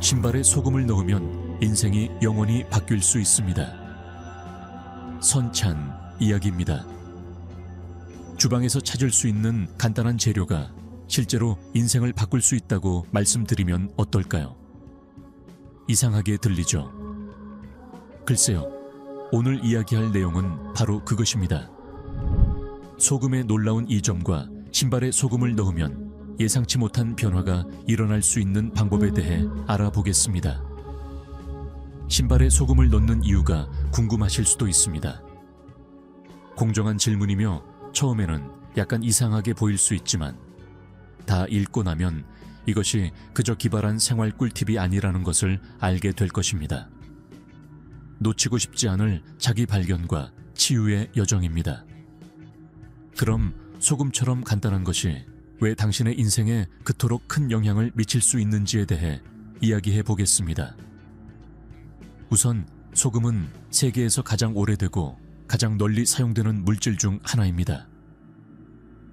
신발에 소금을 넣으면 인생이 영원히 바뀔 수 있습니다. 선찬 이야기입니다. 주방에서 찾을 수 있는 간단한 재료가 실제로 인생을 바꿀 수 있다고 말씀드리면 어떨까요? 이상하게 들리죠? 글쎄요, 오늘 이야기할 내용은 바로 그것입니다. 소금의 놀라운 이점과 신발에 소금을 넣으면 예상치 못한 변화가 일어날 수 있는 방법에 대해 알아보겠습니다. 신발에 소금을 넣는 이유가 궁금하실 수도 있습니다. 공정한 질문이며 처음에는 약간 이상하게 보일 수 있지만 다 읽고 나면 이것이 그저 기발한 생활 꿀팁이 아니라는 것을 알게 될 것입니다. 놓치고 싶지 않을 자기 발견과 치유의 여정입니다. 그럼 소금처럼 간단한 것이 왜 당신의 인생에 그토록 큰 영향을 미칠 수 있는지에 대해 이야기해 보겠습니다. 우선 소금은 세계에서 가장 오래되고 가장 널리 사용되는 물질 중 하나입니다.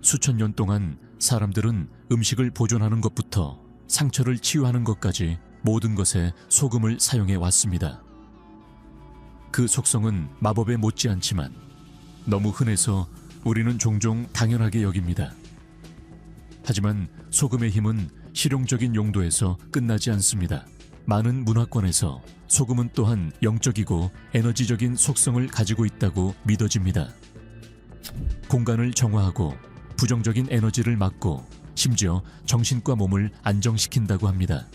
수천 년 동안 사람들은 음식을 보존하는 것부터 상처를 치유하는 것까지 모든 것에 소금을 사용해 왔습니다. 그 속성은 마법에 못지않지만 너무 흔해서 우리는 종종 당연하게 여깁니다. 하지만 소금의 힘은 실용적인 용도에서 끝나지 않습니다. 많은 문화권에서 소금은 또한 영적이고 에너지적인 속성을 가지고 있다고 믿어집니다. 공간을 정화하고 부정적인 에너지를 막고 심지어 정신과 몸을 안정시킨다고 합니다.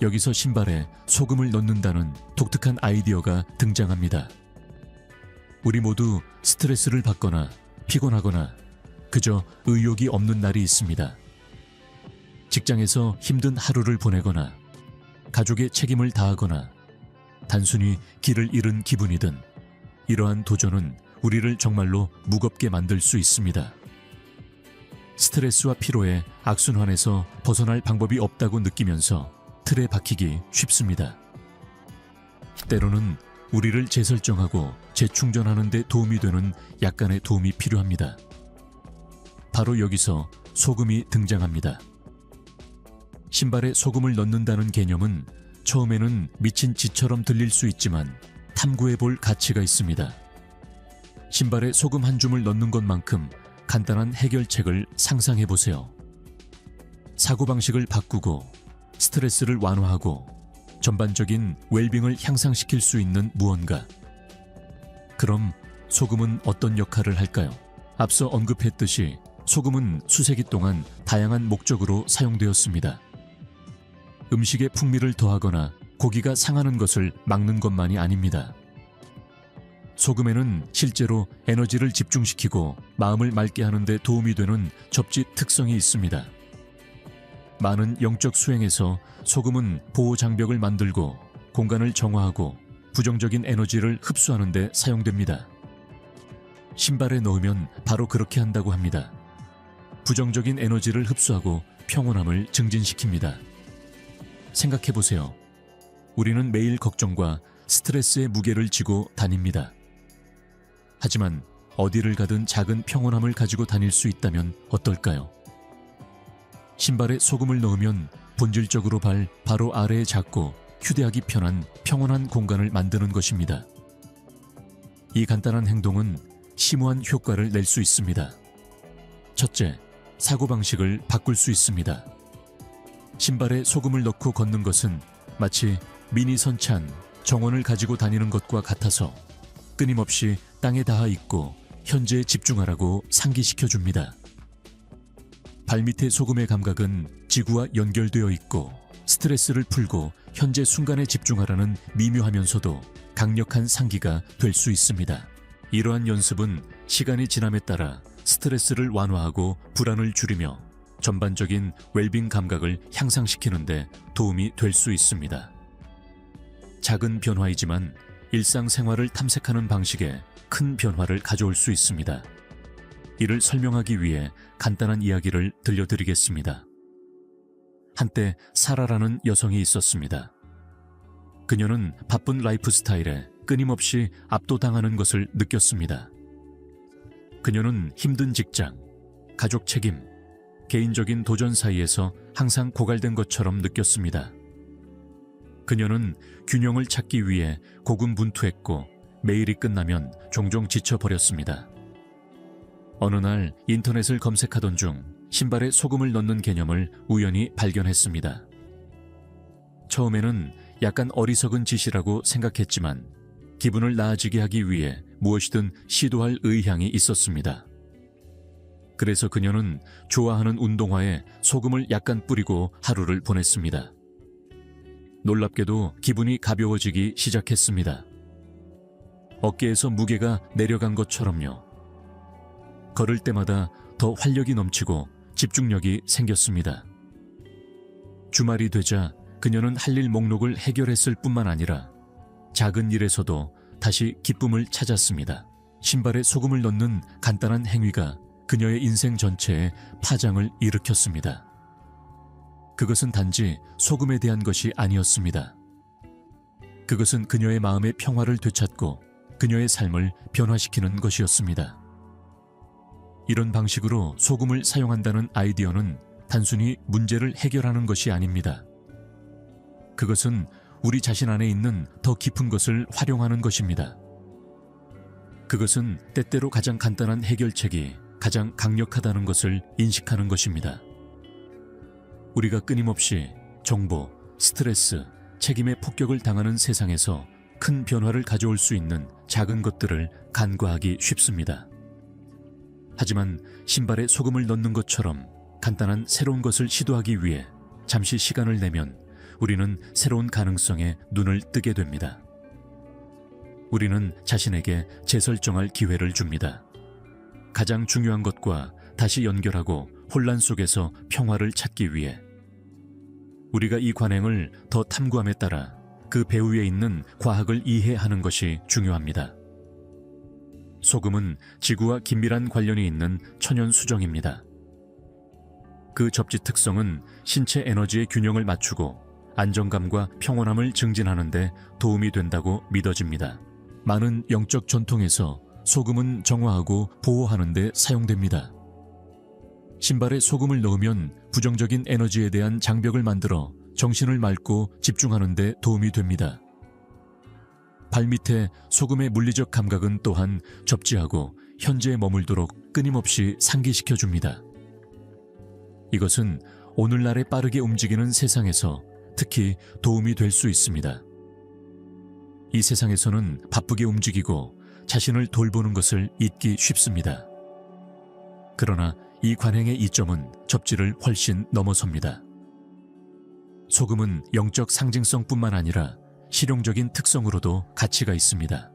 여기서 신발에 소금을 넣는다는 독특한 아이디어가 등장합니다. 우리 모두 스트레스를 받거나 피곤하거나 그저 의욕이 없는 날이 있습니다. 직장에서 힘든 하루를 보내거나 가족의 책임을 다하거나 단순히 길을 잃은 기분이든 이러한 도전은 우리를 정말로 무겁게 만들 수 있습니다. 스트레스와 피로에 악순환에서 벗어날 방법이 없다고 느끼면서 틀에 박히기 쉽습니다. 때로는 우리를 재설정하고 재충전하는 데 도움이 되는 약간의 도움이 필요합니다. 바로 여기서 소금이 등장합니다. 신발에 소금을 넣는다는 개념은 처음에는 미친 짓처럼 들릴 수 있지만 탐구해 볼 가치가 있습니다. 신발에 소금 한 줌을 넣는 것만큼 간단한 해결책을 상상해 보세요. 사고방식을 바꾸고 스트레스를 완화하고 전반적인 웰빙을 향상시킬 수 있는 무언가. 그럼 소금은 어떤 역할을 할까요? 앞서 언급했듯이 소금은 수세기 동안 다양한 목적으로 사용되었습니다. 음식의 풍미를 더하거나 고기가 상하는 것을 막는 것만이 아닙니다. 소금에는 실제로 에너지를 집중시키고 마음을 맑게 하는 데 도움이 되는 접지 특성이 있습니다. 많은 영적 수행에서 소금은 보호 장벽을 만들고 공간을 정화하고 부정적인 에너지를 흡수하는 데 사용됩니다. 신발에 넣으면 바로 그렇게 한다고 합니다. 부정적인 에너지를 흡수하고 평온함을 증진시킵니다. 생각해보세요. 우리는 매일 걱정과 스트레스의 무게를 지고 다닙니다. 하지만 어디를 가든 작은 평온함을 가지고 다닐 수 있다면 어떨까요? 신발에 소금을 넣으면 본질적으로 바로 아래에 작고 휴대하기 편한 평온한 공간을 만드는 것입니다. 이 간단한 행동은 심오한 효과를 낼 수 있습니다. 첫째, 사고방식을 바꿀 수 있습니다. 신발에 소금을 넣고 걷는 것은 마치 미니 선찬, 정원을 가지고 다니는 것과 같아서 끊임없이 땅에 닿아 있고 현재에 집중하라고 상기시켜줍니다. 발밑의 소금의 감각은 지구와 연결되어 있고 스트레스를 풀고 현재 순간에 집중하라는 미묘하면서도 강력한 상기가 될 수 있습니다. 이러한 연습은 시간이 지남에 따라 스트레스를 완화하고 불안을 줄이며 전반적인 웰빙 감각을 향상시키는 데 도움이 될 수 있습니다. 작은 변화이지만 일상생활을 탐색하는 방식에 큰 변화를 가져올 수 있습니다. 이를 설명하기 위해 간단한 이야기를 들려드리겠습니다. 한때 사라라는 여성이 있었습니다. 그녀는 바쁜 라이프 스타일에 끊임없이 압도당하는 것을 느꼈습니다. 그녀는 힘든 직장, 가족 책임, 개인적인 도전 사이에서 항상 고갈된 것처럼 느꼈습니다. 그녀는 균형을 찾기 위해 고군분투했고 매일이 끝나면 종종 지쳐버렸습니다. 어느 날 인터넷을 검색하던 중 신발에 소금을 넣는 개념을 우연히 발견했습니다. 처음에는 약간 어리석은 짓이라고 생각했지만 기분을 나아지게 하기 위해 무엇이든 시도할 의향이 있었습니다. 그래서 그녀는 좋아하는 운동화에 소금을 약간 뿌리고 하루를 보냈습니다. 놀랍게도 기분이 가벼워지기 시작했습니다. 어깨에서 무게가 내려간 것처럼요. 걸을 때마다 더 활력이 넘치고 집중력이 생겼습니다. 주말이 되자 그녀는 할 일 목록을 해결했을 뿐만 아니라 작은 일에서도 다시 기쁨을 찾았습니다. 신발에 소금을 넣는 간단한 행위가 그녀의 인생 전체에 파장을 일으켰습니다. 그것은 단지 소금에 대한 것이 아니었습니다. 그것은 그녀의 마음의 평화를 되찾고 그녀의 삶을 변화시키는 것이었습니다. 이런 방식으로 소금을 사용한다는 아이디어는 단순히 문제를 해결하는 것이 아닙니다. 그것은 우리 자신 안에 있는 더 깊은 것을 활용하는 것입니다. 그것은 때때로 가장 간단한 해결책이 가장 강력하다는 것을 인식하는 것입니다. 우리가 끊임없이 정보, 스트레스, 책임의 폭격을 당하는 세상에서 큰 변화를 가져올 수 있는 작은 것들을 간과하기 쉽습니다. 하지만 신발에 소금을 넣는 것처럼 간단한 새로운 것을 시도하기 위해 잠시 시간을 내면 우리는 새로운 가능성에 눈을 뜨게 됩니다. 우리는 자신에게 재설정할 기회를 줍니다. 가장 중요한 것과 다시 연결하고 혼란 속에서 평화를 찾기 위해 우리가 이 관행을 더 탐구함에 따라 그 배후에 있는 과학을 이해하는 것이 중요합니다. 소금은 지구와 긴밀한 관련이 있는 천연 수정입니다. 그 접지 특성은 신체 에너지의 균형을 맞추고 안정감과 평온함을 증진하는 데 도움이 된다고 믿어집니다. 많은 영적 전통에서 소금은 정화하고 보호하는 데 사용됩니다. 신발에 소금을 넣으면 부정적인 에너지에 대한 장벽을 만들어 정신을 맑고 집중하는 데 도움이 됩니다. 발밑에 소금의 물리적 감각은 또한 접지하고 현재에 머물도록 끊임없이 상기시켜줍니다. 이것은 오늘날의 빠르게 움직이는 세상에서 특히 도움이 될 수 있습니다. 이 세상에서는 바쁘게 움직이고 자신을 돌보는 것을 잊기 쉽습니다. 그러나 이 관행의 이점은 접지를 훨씬 넘어섭니다. 소금은 영적 상징성뿐만 아니라 실용적인 특성으로도 가치가 있습니다.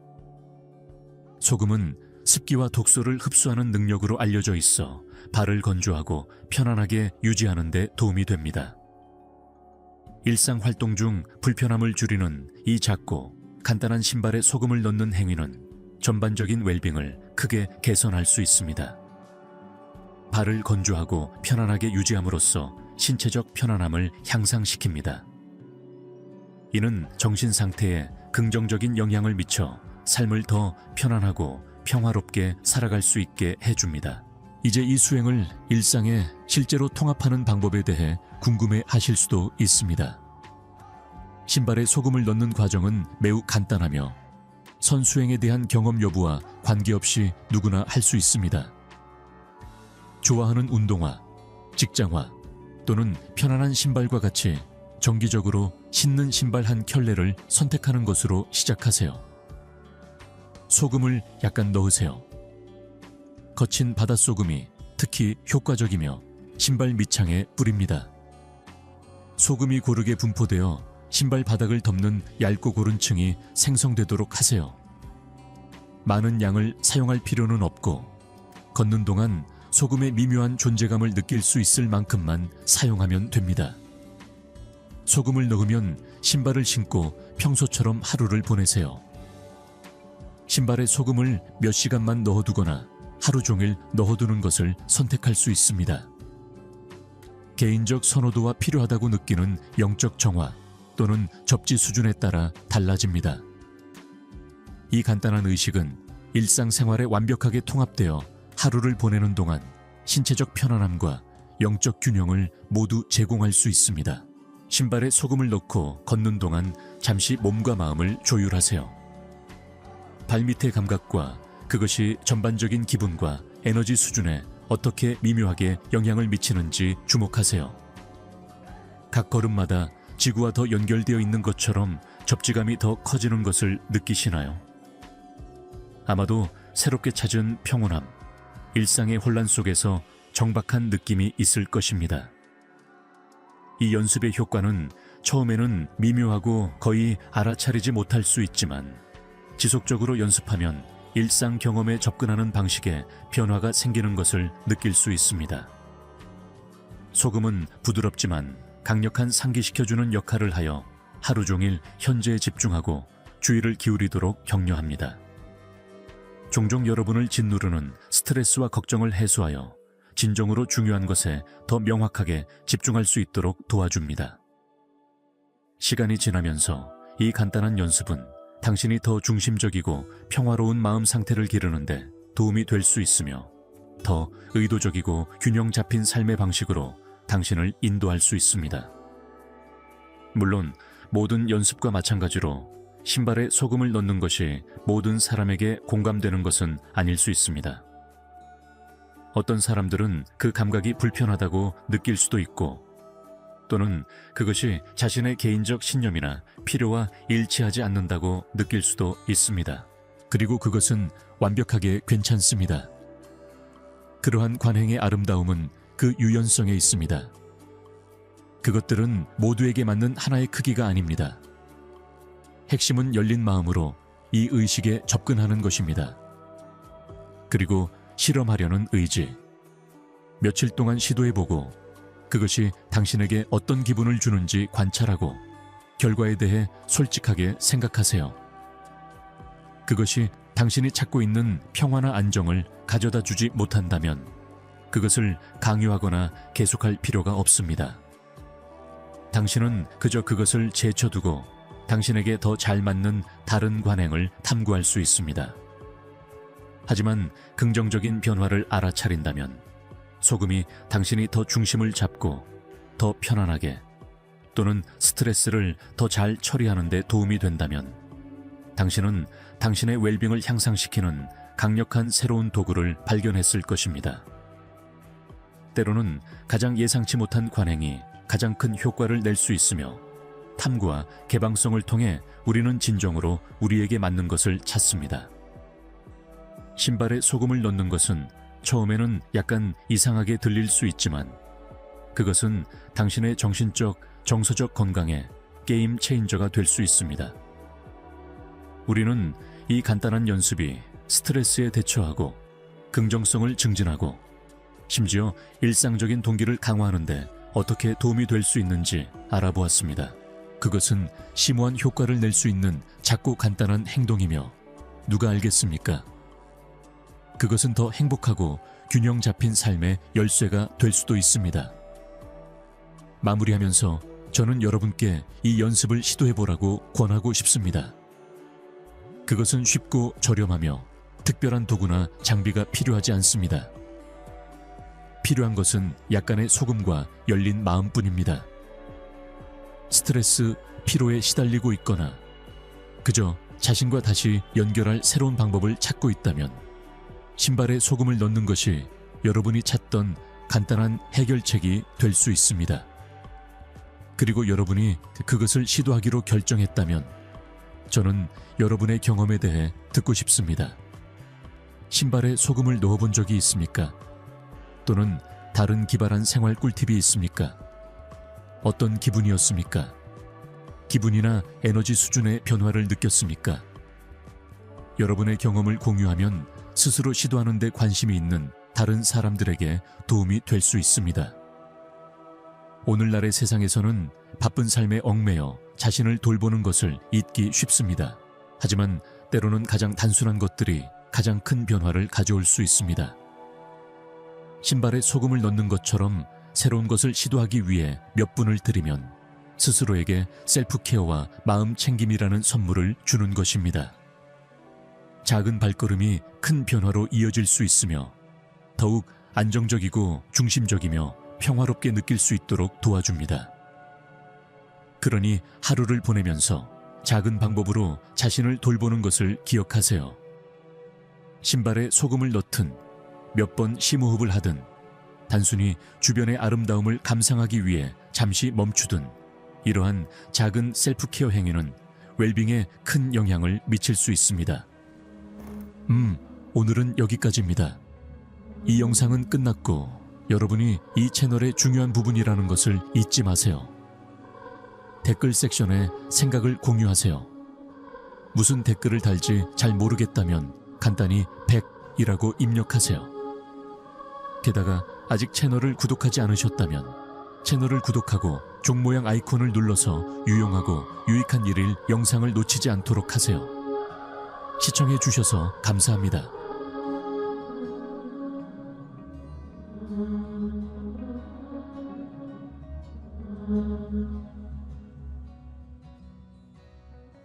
소금은 습기와 독소를 흡수하는 능력으로 알려져 있어 발을 건조하고 편안하게 유지하는 데 도움이 됩니다. 일상 활동 중 불편함을 줄이는 이 작고 간단한 신발에 소금을 넣는 행위는 전반적인 웰빙을 크게 개선할 수 있습니다. 발을 건조하고 편안하게 유지함으로써 신체적 편안함을 향상시킵니다. 이는 정신 상태에 긍정적인 영향을 미쳐 삶을 더 편안하고 평화롭게 살아갈 수 있게 해줍니다. 이제 이 수행을 일상에 실제로 통합하는 방법에 대해 궁금해 하실 수도 있습니다. 신발에 소금을 넣는 과정은 매우 간단하며 선수행에 대한 경험 여부와 관계없이 누구나 할 수 있습니다. 좋아하는 운동화, 직장화 또는 편안한 신발과 같이 정기적으로 신는 신발 한 켤레를 선택하는 것으로 시작하세요. 소금을 약간 넣으세요. 거친 바닷소금이 특히 효과적이며 신발 밑창에 뿌립니다. 소금이 고르게 분포되어 신발 바닥을 덮는 얇고 고른 층이 생성되도록 하세요. 많은 양을 사용할 필요는 없고 걷는 동안 소금의 미묘한 존재감을 느낄 수 있을 만큼만 사용하면 됩니다. 소금을 넣으면 신발을 신고 평소처럼 하루를 보내세요. 신발에 소금을 몇 시간만 넣어두거나 하루 종일 넣어두는 것을 선택할 수 있습니다. 개인적 선호도와 필요하다고 느끼는 영적 정화 또는 접지 수준에 따라 달라집니다. 이 간단한 의식은 일상생활에 완벽하게 통합되어 하루를 보내는 동안 신체적 편안함과 영적 균형을 모두 제공할 수 있습니다. 신발에 소금을 넣고 걷는 동안 잠시 몸과 마음을 조율하세요. 발밑의 감각과 그것이 전반적인 기분과 에너지 수준에 어떻게 미묘하게 영향을 미치는지 주목하세요. 각 걸음마다 지구와 더 연결되어 있는 것처럼 접지감이 더 커지는 것을 느끼시나요? 아마도 새롭게 찾은 평온함, 일상의 혼란 속에서 정박한 느낌이 있을 것입니다. 이 연습의 효과는 처음에는 미묘하고 거의 알아차리지 못할 수 있지만 지속적으로 연습하면 일상 경험에 접근하는 방식에 변화가 생기는 것을 느낄 수 있습니다. 소금은 부드럽지만 강력한 상기시켜주는 역할을 하여 하루 종일 현재에 집중하고 주의를 기울이도록 격려합니다. 종종 여러분을 짓누르는 스트레스와 걱정을 해소하여 진정으로 중요한 것에 더 명확하게 집중할 수 있도록 도와줍니다. 시간이 지나면서 이 간단한 연습은 당신이 더 중심적이고 평화로운 마음 상태를 기르는데 도움이 될 수 있으며 더 의도적이고 균형 잡힌 삶의 방식으로 당신을 인도할 수 있습니다. 물론 모든 연습과 마찬가지로 신발에 소금을 넣는 것이 모든 사람에게 공감되는 것은 아닐 수 있습니다. 어떤 사람들은 그 감각이 불편하다고 느낄 수도 있고 또는 그것이 자신의 개인적 신념이나 필요와 일치하지 않는다고 느낄 수도 있습니다. 그리고 그것은 완벽하게 괜찮습니다. 그러한 관행의 아름다움은 그 유연성에 있습니다. 그것들은 모두에게 맞는 하나의 크기가 아닙니다. 핵심은 열린 마음으로 이 의식에 접근하는 것입니다. 그리고 실험하려는 의지. 며칠 동안 시도해보고 그것이 당신에게 어떤 기분을 주는지 관찰하고 결과에 대해 솔직하게 생각하세요. 그것이 당신이 찾고 있는 평화나 안정을 가져다 주지 못한다면 그것을 강요하거나 계속할 필요가 없습니다. 당신은 그저 그것을 제쳐두고 당신에게 더 잘 맞는 다른 관행을 탐구할 수 있습니다. 하지만 긍정적인 변화를 알아차린다면 소금이 당신이 더 중심을 잡고 더 편안하게 또는 스트레스를 더 잘 처리하는 데 도움이 된다면 당신은 당신의 웰빙을 향상시키는 강력한 새로운 도구를 발견했을 것입니다. 때로는 가장 예상치 못한 관행이 가장 큰 효과를 낼 수 있으며 탐구와 개방성을 통해 우리는 진정으로 우리에게 맞는 것을 찾습니다. 신발에 소금을 넣는 것은 처음에는 약간 이상하게 들릴 수 있지만 그것은 당신의 정신적, 정서적 건강에 게임 체인저가 될 수 있습니다. 우리는 이 간단한 연습이 스트레스에 대처하고 긍정성을 증진하고 심지어 일상적인 동기를 강화하는 데 어떻게 도움이 될 수 있는지 알아보았습니다. 그것은 심오한 효과를 낼 수 있는 작고 간단한 행동이며 누가 알겠습니까? 그것은 더 행복하고 균형 잡힌 삶의 열쇠가 될 수도 있습니다. 마무리하면서 저는 여러분께 이 연습을 시도해보라고 권하고 싶습니다. 그것은 쉽고 저렴하며 특별한 도구나 장비가 필요하지 않습니다. 필요한 것은 약간의 소금과 열린 마음뿐입니다. 스트레스, 피로에 시달리고 있거나 그저 자신과 다시 연결할 새로운 방법을 찾고 있다면 신발에 소금을 넣는 것이 여러분이 찾던 간단한 해결책이 될 수 있습니다. 그리고 여러분이 그것을 시도하기로 결정했다면 저는 여러분의 경험에 대해 듣고 싶습니다. 신발에 소금을 넣어본 적이 있습니까? 또는 다른 기발한 생활 꿀팁이 있습니까? 어떤 기분이었습니까? 기분이나 에너지 수준의 변화를 느꼈습니까? 여러분의 경험을 공유하면 스스로 시도하는 데 관심이 있는 다른 사람들에게 도움이 될 수 있습니다. 오늘날의 세상에서는 바쁜 삶에 얽매여 자신을 돌보는 것을 잊기 쉽습니다. 하지만 때로는 가장 단순한 것들이 가장 큰 변화를 가져올 수 있습니다. 신발에 소금을 넣는 것처럼 새로운 것을 시도하기 위해 몇 분을 들이면 스스로에게 셀프케어와 마음 챙김이라는 선물을 주는 것입니다. 작은 발걸음이 큰 변화로 이어질 수 있으며 더욱 안정적이고 중심적이며 평화롭게 느낄 수 있도록 도와줍니다. 그러니 하루를 보내면서 작은 방법으로 자신을 돌보는 것을 기억하세요. 신발에 소금을 넣든 몇 번 심호흡을 하든 단순히 주변의 아름다움을 감상하기 위해 잠시 멈추든 이러한 작은 셀프케어 행위는 웰빙에 큰 영향을 미칠 수 있습니다. 오늘은 여기까지입니다. 이 영상은 끝났고 여러분이 이 채널의 중요한 부분이라는 것을 잊지 마세요. 댓글 섹션에 생각을 공유하세요. 무슨 댓글을 달지 잘 모르겠다면 간단히 100이라고 입력하세요. 게다가 아직 채널을 구독하지 않으셨다면 채널을 구독하고 종 모양 아이콘을 눌러서 유용하고 유익한 일일 영상을 놓치지 않도록 하세요. 시청해 주셔서 감사합니다.